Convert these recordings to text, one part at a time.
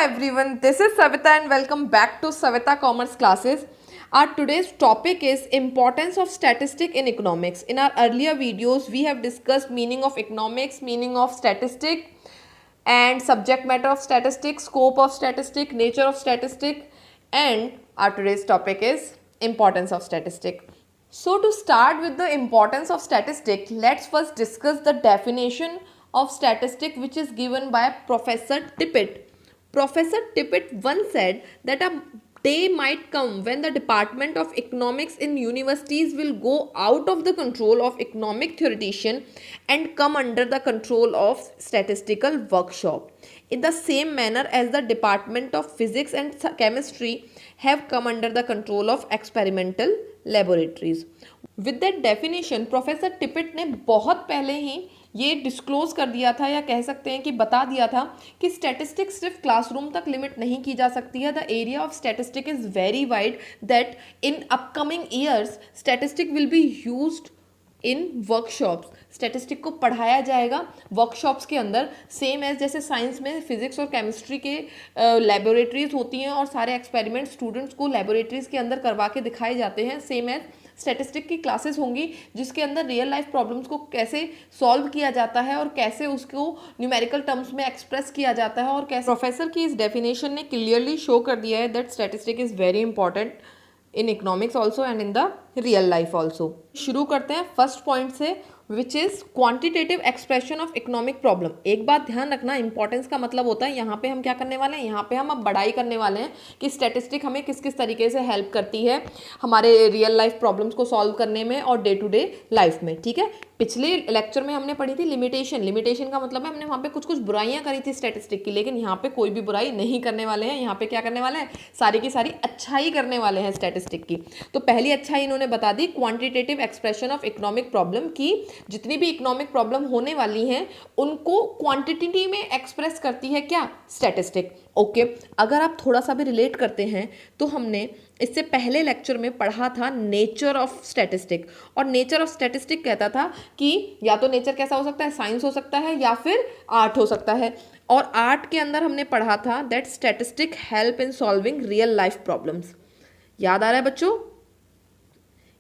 everyone, this is Savita and welcome back to Savita Commerce classes. Our today's topic is importance of statistic in economics. In our earlier videos, we have discussed meaning of economics, meaning of statistic and subject matter of statistic, scope of statistic, nature of statistic, and our today's topic is importance of statistic. So to start with the importance of statistic, let's first discuss the definition of statistic which is given by Professor Tippett. Professor Tippett once said that a day might come when the Department of Economics in universities will go out of the control of economic theoretician and come under the control of statistical workshop. In the same manner as the Department of Physics and Chemistry have come under the control of experimental laboratories. With that definition, professor Tippett ने बहुत पहले ही ये disclose कर दिया था या कह सकते हैं कि बता दिया था कि स्टैटिस्टिक्स सिर्फ क्लासरूम तक लिमिट नहीं की जा सकती है. The area of statistic is very wide that in upcoming years statistic will be used in workshops. Statistic को पढ़ाया जाएगा वर्कशॉप्स के अंदर, सेम एज जैसे साइंस में फिजिक्स और केमिस्ट्री के लेबोरेटरीज होती हैं और सारे एक्सपेरिमेंट स्टूडेंट्स को लेबोरेटरीज के अंदर करवा के दिखाए जाते हैं. सेम एज स्टैटिस्टिक की क्लासेस होंगी जिसके अंदर रियल लाइफ प्रॉब्लम्स को कैसे सॉल्व किया जाता है और कैसे उसको न्यूमेरिकल टर्म्स में एक्सप्रेस किया जाता है और कैसे. प्रोफेसर की इस डेफिनेशन ने क्लियरली शो कर दिया है that statistic is very important in economics also and in the real life also. शुरू करते हैं फर्स्ट पॉइंट से which is quantitative expression of economic problem. एक बात ध्यान रखना, इंपॉर्टेंस का मतलब होता है यहाँ पे हम क्या करने वाले हैं, यहाँ पे हम अब बढ़ाई करने वाले हैं कि स्टैटिस्टिक हमें किस किस तरीके से हेल्प करती है हमारे रियल लाइफ प्रॉब्लम्स को सॉल्व करने में और डे टू डे लाइफ में. ठीक है, पिछले लेक्चर में हमने पढ़ी थी लिमिटेशन. लिमिटेशन का मतलब है हमने वहाँ पे कुछ कुछ बुराइयाँ करी थी स्टैटिस्टिक की, लेकिन यहाँ पे कोई भी बुराई नहीं करने वाले हैं. यहाँ पे क्या करने वाले हैं, सारी की सारी अच्छाई करने वाले हैं स्टैटिस्टिक की. तो पहली अच्छाई इन्होंने बता दी, quantitative expression of economic problem की जितनी भी इकोनॉमिक प्रॉब्लम होने वाली हैं उनको क्वांटिटी में एक्सप्रेस करती है क्या, स्टैटिस्टिक. ओके, अगर आप थोड़ा सा भी रिलेट करते हैं तो हमने इससे पहले लेक्चर में पढ़ा था नेचर ऑफ स्टैटिस्टिक, और नेचर ऑफ स्टैटिस्टिक कहता था कि या तो नेचर कैसा हो सकता है, साइंस हो सकता है या फिर आर्ट हो सकता है. और आर्ट के अंदर हमने पढ़ा था that statistic help in solving real life problems. याद आ रहा है बच्चों,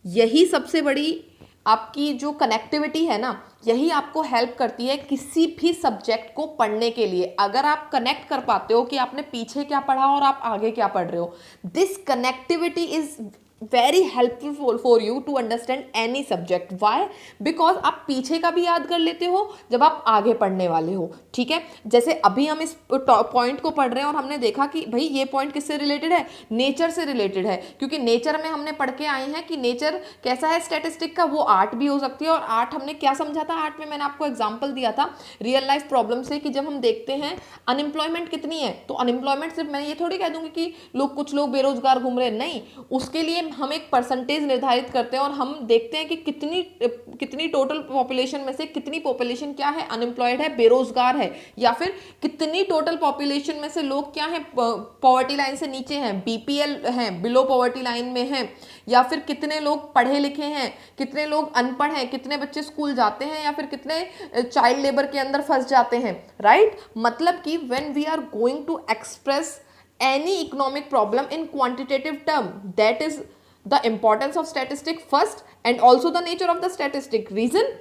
यही सबसे बड़ी आपकी जो कनेक्टिविटी है ना, यही आपको हेल्प करती है किसी भी सब्जेक्ट को पढ़ने के लिए. अगर आप कनेक्ट कर पाते हो कि आपने पीछे क्या पढ़ा और आप आगे क्या पढ़ रहे हो, this connectivity is very helpful for you to understand any subject. Why? Because आप पीछे का भी याद कर लेते हो जब आप आगे पढ़ने वाले हो. ठीक है, जैसे अभी हम इस पॉइंट को पढ़ रहे हैं और हमने देखा कि भाई ये पॉइंट किससे रिलेटेड है, नेचर से रिलेटेड है, क्योंकि नेचर में हमने पढ़ के आए हैं कि नेचर कैसा है स्टैटिस्टिक का, वो आर्ट भी हो सकती है. और आर्ट हमने क्या समझा था, आर्ट में मैंने आपको एग्जाम्पल दिया था रियल लाइफ प्रॉब्लम से कि जब हम देखते हैं अनएम्प्लॉयमेंट कितनी है, तो अनएम्प्लॉयमेंट सिर्फ मैं ये थोड़ी कह दूंगी कि कुछ लोग बेरोजगार घूम रहे हैं, नहीं. उसके लिए हम एक परसेंटेज निर्धारित करते हैं और हम देखते हैं कि कितनी टोटल पॉपुलेशन में से कितनी पॉपुलेशन क्या है, अनएम्प्लॉयड है, बेरोजगार है, या फिर कितनी टोटल पॉपुलेशन में से लोग क्या है, पॉवर्टी लाइन से नीचे हैं, बीपीएल हैं, बिलो पॉवर्टी लाइन में हैं, या फिर कितने लोग पढ़े लिखे हैं, कितने लोग अनपढ़ हैं, कितने बच्चे स्कूल जाते हैं, या फिर कितने चाइल्ड लेबर के अंदर फंस जाते हैं. राइट, मतलब कि when we are going to express any economic problem in quantitative term, that is the importance of statistic first and also the nature of the statistic. Reason?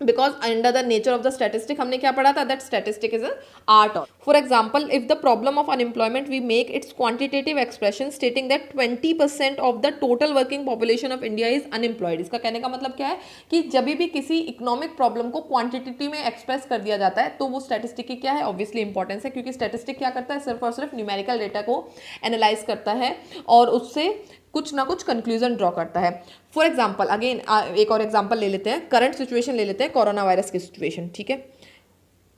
Because under the nature of the statistic हमने क्या पढ़ा था, that statistic is an art. For example, if the problem of unemployment we make its quantitative expression stating that 20% of the total working population of India is unemployed. इसका कहने का मतलब क्या है कि जब भी किसी इकोनॉमिक प्रॉब्लम को क्वांटिटी में एक्सप्रेस कर दिया जाता है तो वो स्टैटिस्टिक की क्या है, ऑब्वियसली इंपॉर्टेंस है, क्योंकि स्टैटिस्टिक क्या करता है, सिर्फ और सिर्फ न्यूमेरिकल डेटा को एनालाइज करता है और उससे कुछ ना कुछ कंक्लूजन ड्रॉ करता है. फॉर एग्जाम्पल, अगेन एक और एग्जाम्पल ले लेते हैं, करंट सिचुएशन ले लेते हैं, कोरोना वायरस की सिचुएशन. ठीक है,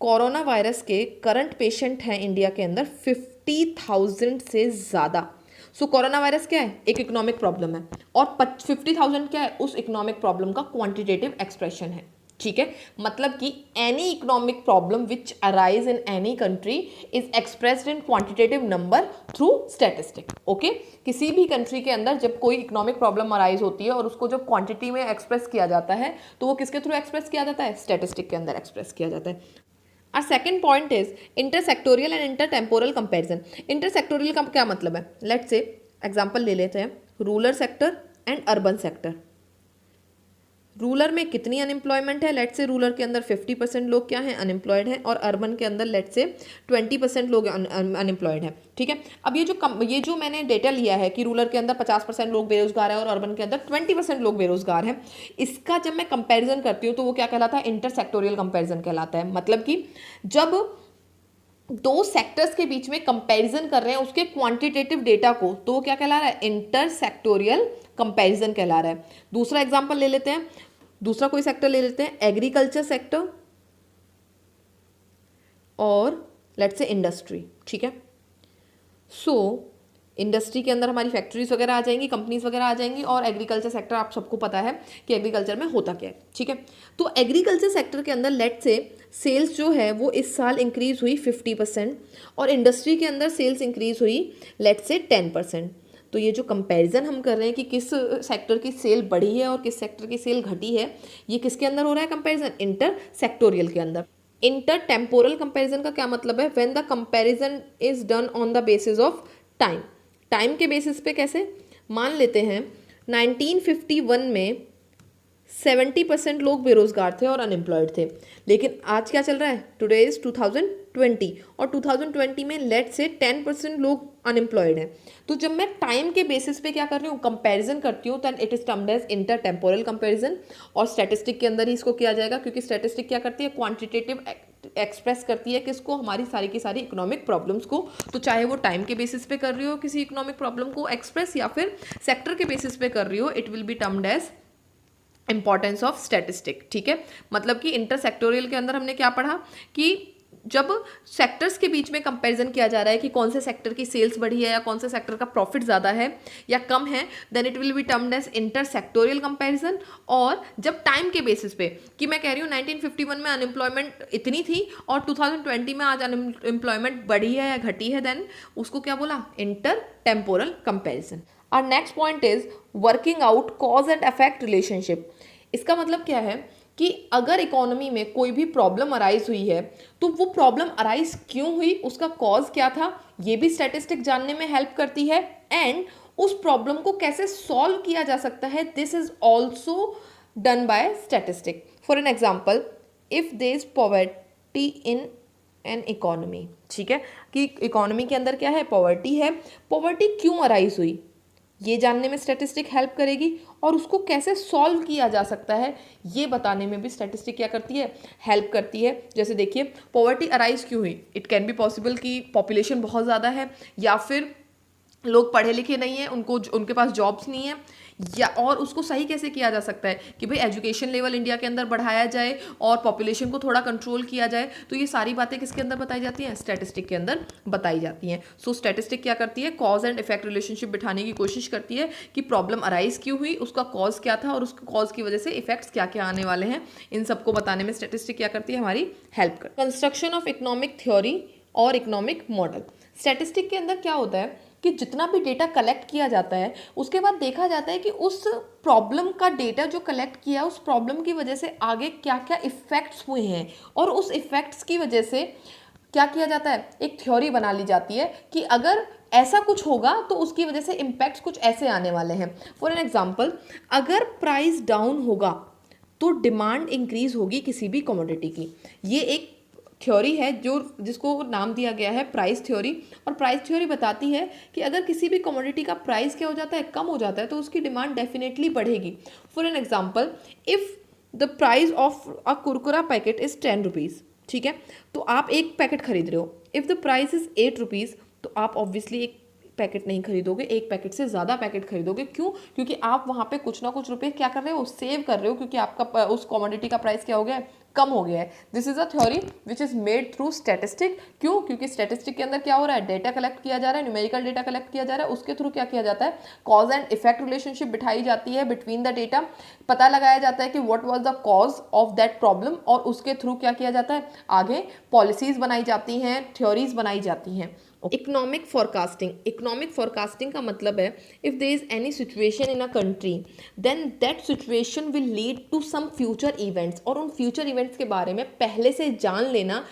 कोरोना वायरस के करंट पेशेंट हैं इंडिया के अंदर 50,000 से ज़्यादा. सो कोरोना वायरस क्या है, एक इकोनॉमिक प्रॉब्लम है, और 50,000 क्या है, उस इकोनॉमिक प्रॉब्लम का क्वांटिटेटिव एक्सप्रेशन है. ठीक है, मतलब कि any economic problem which arise in any country is expressed in quantitative number through statistic. Okay, किसी भी कंट्री के अंदर जब कोई इकोनॉमिक प्रॉब्लम अराइज होती है और उसको जब क्वांटिटी में एक्सप्रेस किया जाता है तो वो किसके थ्रू एक्सप्रेस किया जाता है, स्टैटिस्टिक के अंदर एक्सप्रेस किया जाता है. Our second point is intersectorial and intertemporal comparison. Intersectorial का क्या मतलब है? Let's say एग्जाम्पल ले लेते हैं, rural sector and urban sector. Rural में कितनी अनएम्प्लॉयमेंट है? लेट्स से रूरल के अंदर 50% लोग क्या हैं? अनएम्प्लॉयड हैं, और अर्बन के अंदर लेट्स से 20% लोग अनएम्प्लॉयड हैं। ठीक है, अब ये जो मैंने डेटा लिया है कि रूरल के अंदर 50% लोग बेरोजगार हैं और अर्बन के अंदर 20% लोग बेरोजगार हैं, इसका जब मैं कंपेरिजन करती हूँ तो वो क्या कहलाता है? इंटरसेक्टोरियल कंपेरिजन कहलाता है। मतलब कि जब दो सेक्टर्स के बीच में कंपैरिजन कर रहे हैं उसके क्वांटिटेटिव डेटा को, तो वो क्या कहला रहा है? इंटरसेक्टोरियल कंपैरिजन कहला रहा है। दूसरा एग्जांपल ले लेते हैं, दूसरा कोई सेक्टर ले लेते हैं, एग्रीकल्चर सेक्टर और लेट्स से इंडस्ट्री। ठीक है, सो इंडस्ट्री के अंदर हमारी फैक्ट्रीज वगैरह आ जाएंगी, कंपनीज वगैरह आ जाएंगी, और एग्रीकल्चर सेक्टर आप सबको पता है कि एग्रीकल्चर में होता क्या है। ठीक है, तो एग्रीकल्चर सेक्टर के अंदर लेट्स से सेल्स जो है वो इस साल इंक्रीज हुई 50%, और इंडस्ट्री के अंदर सेल्स इंक्रीज हुई लेट्स से 10%। तो ये जो कंपैरिजन हम कर रहे हैं कि किस सेक्टर की सेल बढ़ी है और किस सेक्टर की सेल घटी है, ये किसके अंदर हो रहा है कंपैरिजन? इंटर सेक्टोरियल के अंदर। इंटर टेम्पोरल कंपैरिजन का क्या मतलब है? When the comparison is done on the basis of time. Time के बेसिस पे कैसे? मान लेते हैं 1951 में 70% लोग बेरोजगार थे और अनएम्प्लॉयड थे, लेकिन आज क्या चल रहा है? टुडे इज 2020, और 2020 में लेट से 10% लोग अनएम्प्लॉयड हैं। तो जब मैं टाइम के बेसिस पे क्या कर रही हूँ? कंपैरिजन करती हूँ, then it is termed as inter temporal comparison. और स्टैटिस्टिक के अंदर ही इसको किया जाएगा, क्योंकि स्टैटिस्टिक क्या करती है? क्वांटिटेटिव एक्सप्रेस करती है किसको? हमारी सारी की सारी इकोनॉमिक प्रॉब्लम्स को। तो चाहे वो टाइम के बेसिस पे कर रही हो किसी इकोनॉमिक प्रॉब्लम को एक्सप्रेस, या फिर सेक्टर के बेसिस पे कर रही हो, it will be termed as importance of statistic. ठीक है, मतलब कि इंटरसेक्टोरियल के अंदर हमने क्या पढ़ा कि जब सेक्टर्स के बीच में कंपैरिजन किया जा रहा है कि कौन से सेक्टर की सेल्स बढ़ी है या कौन से सेक्टर का प्रॉफिट ज़्यादा है या कम है, then it will be termed as intersectoral comparison. और जब टाइम के बेसिस पे कि मैं कह रही हूँ 1951 में अनएम्प्लॉयमेंट इतनी थी और 2020 में आज अनएम्प्लॉयमेंट बढ़ी है या घटी है, देन उसको क्या बोला? Inter temporal comparison. Our next point is working out cause and effect relationship. इसका मतलब क्या है कि अगर इकोनॉमी में कोई भी प्रॉब्लम अराइज हुई है तो वो प्रॉब्लम अराइज क्यों हुई, उसका कॉज क्या था, ये भी स्टैटिस्टिक जानने में हेल्प करती है। एंड उस प्रॉब्लम को कैसे सॉल्व किया जा सकता है, this is also done by statistic. For an example, if there is poverty in an economy, ठीक है, कि इकोनॉमी के अंदर क्या है? पॉवर्टी है। पॉवर्टी क्यों अराइज हुई, ये जानने में स्टैटिस्टिक हेल्प करेगी, और उसको कैसे सॉल्व किया जा सकता है ये बताने में भी स्टैटिस्टिक क्या करती है? हेल्प करती है। जैसे देखिए, पॉवर्टी अराइज क्यों हुई? इट कैन बी पॉसिबल कि पॉपुलेशन बहुत ज़्यादा है, या फिर लोग पढ़े लिखे नहीं हैं, उनके पास जॉब्स नहीं है, या और उसको सही कैसे किया जा सकता है कि भाई एजुकेशन लेवल इंडिया के अंदर बढ़ाया जाए और पॉपुलेशन को थोड़ा कंट्रोल किया जाए। तो ये सारी बातें किसके अंदर बताई जाती हैं? स्टैटिस्टिक के अंदर बताई जाती हैं। सो स्टैटिस्टिक क्या करती है? कॉज एंड इफेक्ट रिलेशनशिप बिठाने की कोशिश करती है कि प्रॉब्लम अराइज क्यों हुई, उसका कॉज क्या था, और उस कॉज की वजह से इफेक्ट्स क्या क्या आने वाले हैं, इन सबको बताने में स्टैटिस्टिक क्या करती है? हमारी हेल्प कर। कंस्ट्रक्शन ऑफ इकोनॉमिक थ्योरी और इकोनॉमिक मॉडल। स्टैटिस्टिक के अंदर क्या होता है कि जितना भी डेटा कलेक्ट किया जाता है उसके बाद देखा जाता है कि उस प्रॉब्लम का डेटा जो कलेक्ट किया, उस प्रॉब्लम की वजह से आगे क्या क्या इफ़ेक्ट्स हुए हैं, और उस इफ़ेक्ट्स की वजह से क्या किया जाता है? एक थ्योरी बना ली जाती है कि अगर ऐसा कुछ होगा तो उसकी वजह से इम्पैक्ट्स कुछ ऐसे आने वाले हैं। फॉर एन एग्जाम्पल, अगर प्राइस डाउन होगा तो डिमांड इंक्रीज होगी किसी भी कमोडिटी की। ये एक थ्योरी है जिसको नाम दिया गया है प्राइस थ्योरी, और प्राइस थ्योरी बताती है कि अगर किसी भी कमोडिटी का प्राइस क्या हो जाता है? कम हो जाता है, तो उसकी डिमांड डेफिनेटली बढ़ेगी। For an example, if the price of a कुरकुरा पैकेट इज़ 10 रुपीज़, ठीक है, तो आप एक पैकेट खरीद रहे हो। If the price is 8 rupees, तो आप ऑब्वियसली एक पैकेट नहीं खरीदोगे, एक पैकेट से ज़्यादा पैकेट खरीदोगे। क्यों? क्योंकि आप वहाँ पे कुछ ना कुछ रुपए क्या कर रहे हो? सेव कर रहे हो, क्योंकि आपका उस कमोडिटी का प्राइस क्या हो गया है? कम हो गया है। This is a theory which is made through statistic. क्यों? क्योंकि स्टैटिस्टिक के अंदर क्या हो रहा है? डेटा कलेक्ट किया जा रहा है, न्यूमेरिकल डेटा कलेक्ट किया जा रहा है, उसके थ्रू क्या किया जाता है? कॉज एंड इफेक्ट रिलेशनशिप बिठाई जाती है बिटवीन द डेटा, पता लगाया जाता है कि what was the cause of that problem, और उसके थ्रू क्या किया जाता है? आगे पॉलिसीज बनाई जाती हैं, थ्योरीज बनाई जाती हैं। Economic forecasting. इकोनॉमिक फोरकास्टिंग का मतलब है if there is any situation in a country then that situation will lead to some future events, और उन फ्यूचर इवेंट्स के बारे में पहले से जान लेना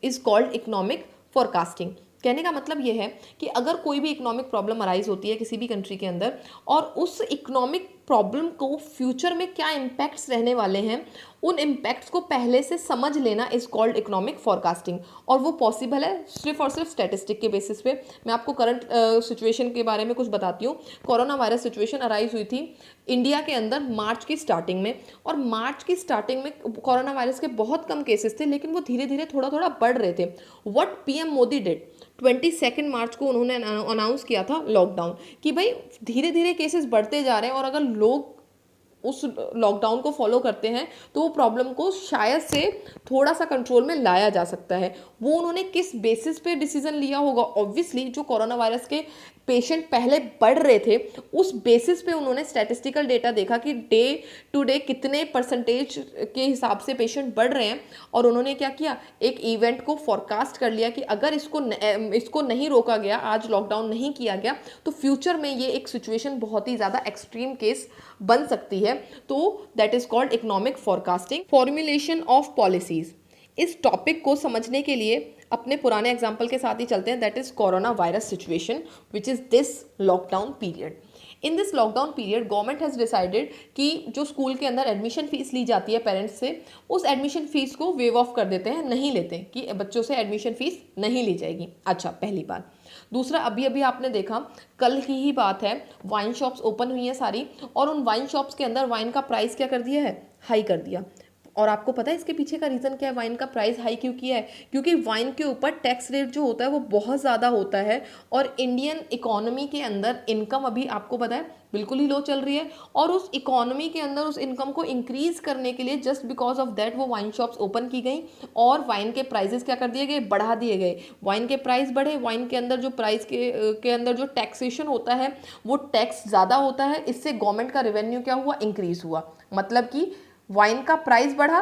इज कॉल्ड इकोनॉमिक फोरकास्टिंग। कहने का मतलब ये है कि अगर कोई भी इकोनॉमिक प्रॉब्लम अराइज होती है किसी भी कंट्री के अंदर और उस इकोनॉमिक प्रॉब्लम को फ्यूचर में क्या इम्पैक्ट्स रहने वाले हैं, उन इम्पैक्ट्स को पहले से समझ लेना इज कॉल्ड इकोनॉमिक फोरकास्टिंग। और वो पॉसिबल है सिर्फ और सिर्फ स्टैटिस्टिक के बेसिस पे। मैं आपको करंट सिचुएशन के बारे में कुछ बताती हूँ। कोरोना वायरस सिचुएशन अराइज हुई थी इंडिया के अंदर मार्च की स्टार्टिंग में, और मार्च की स्टार्टिंग में कोरोना वायरस के बहुत कम केसेस थे, लेकिन वो धीरे धीरे थोड़ा थोड़ा बढ़ रहे थे। व्हाट पीएम मोदी डिड, 22 मार्च को उन्होंने अनाउंस किया था लॉकडाउन, कि भाई धीरे धीरे केसेस बढ़ते जा रहे हैं और अगर लोग उस लॉकडाउन को फॉलो करते हैं तो वो प्रॉब्लम को शायद से थोड़ा सा कंट्रोल में लाया जा सकता है। वो उन्होंने किस बेसिस पे डिसीजन लिया होगा? ऑब्वियसली जो कोरोना वायरस के पेशेंट पहले बढ़ रहे थे उस बेसिस पे उन्होंने स्टैटिस्टिकल डेटा देखा कि डे टू डे कितने परसेंटेज के हिसाब से पेशेंट बढ़ रहे हैं, और उन्होंने क्या किया, एक इवेंट को फॉरकास्ट कर लिया कि अगर इसको नहीं रोका गया, आज लॉकडाउन नहीं किया गया, तो फ्यूचर में ये एक सिचुएशन बहुत ही ज़्यादा एक्सट्रीम केस बन सकती है। तो that is called economic forecasting. Formulation of policies, इस टॉपिक को समझने के लिए अपने पुराने एग्जाम्पल के साथ ही चलते हैं। That is corona virus situation which is this lockdown period. In this lockdown period government has decided कि जो स्कूल के अंदर एडमिशन फीस ली जाती है पेरेंट्स से, उस एडमिशन फीस को वेव ऑफ कर देते हैं, नहीं लेते, कि बच्चों से एडमिशन फीस नहीं ली जाएगी। अच्छा, पहली बात। दूसरा, अभी अभी आपने देखा, कल की ही बात है, वाइन शॉप्स ओपन हुई हैं सारी, और उन वाइन शॉप्स के अंदर वाइन का प्राइस क्या कर दिया है, हाई कर दिया। और आपको पता है इसके पीछे का रीज़न क्या है, वाइन का प्राइस हाई क्यों किया है? क्योंकि वाइन के ऊपर टैक्स रेट जो होता है वो बहुत ज़्यादा होता है, और इंडियन इकोनॉमी के अंदर इनकम अभी आपको पता है बिल्कुल ही लो चल रही है, और उस इकोनॉमी के अंदर उस इनकम को इंक्रीज़ करने के लिए जस्ट बिकॉज ऑफ दैट वो वाइन शॉप्स ओपन की गई और वाइन के प्राइजेस क्या कर दिए गए, बढ़ा दिए गए। वाइन के प्राइस बढ़े, वाइन के अंदर जो प्राइस के अंदर जो टैक्सेशन होता है वो टैक्स ज़्यादा होता है, इससे गवर्नमेंट का रेवेन्यू क्या हुआ, इंक्रीज़ हुआ। मतलब कि वाइन का प्राइस बढ़ा,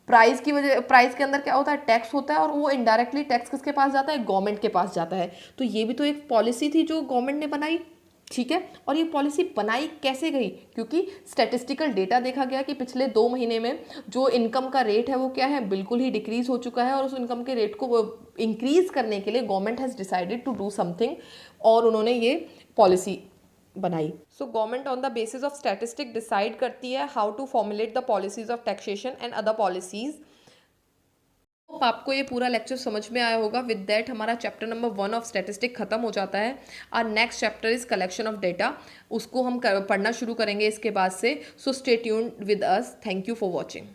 प्राइस की वजह, प्राइस के अंदर क्या होता है, टैक्स होता है, और वो इनडायरेक्टली टैक्स किसके पास जाता है, गवर्नमेंट के पास जाता है। तो ये भी तो एक पॉलिसी थी जो गवर्नमेंट ने बनाई, ठीक है। और ये पॉलिसी बनाई कैसे गई? क्योंकि स्टैटिस्टिकल डेटा देखा गया कि पिछले 2 महीने में जो इनकम का रेट है वो क्या है, बिल्कुल ही डिक्रीज हो चुका है, और उस इनकम के रेट को इंक्रीज करने के लिए government has decided to do something, और उन्होंने ये पॉलिसी बनाई। So government on the basis of statistic decide करती है how to formulate the policies of taxation and other policies. आपको ये पूरा लेक्चर समझ में आया होगा। विद दैट हमारा चैप्टर नंबर 1 ऑफ स्टैटिस्टिक खत्म हो जाता है। और next chapter is collection of data, उसको हम पढ़ना शुरू करेंगे इसके बाद से। So stay tuned with us. Thank you for watching.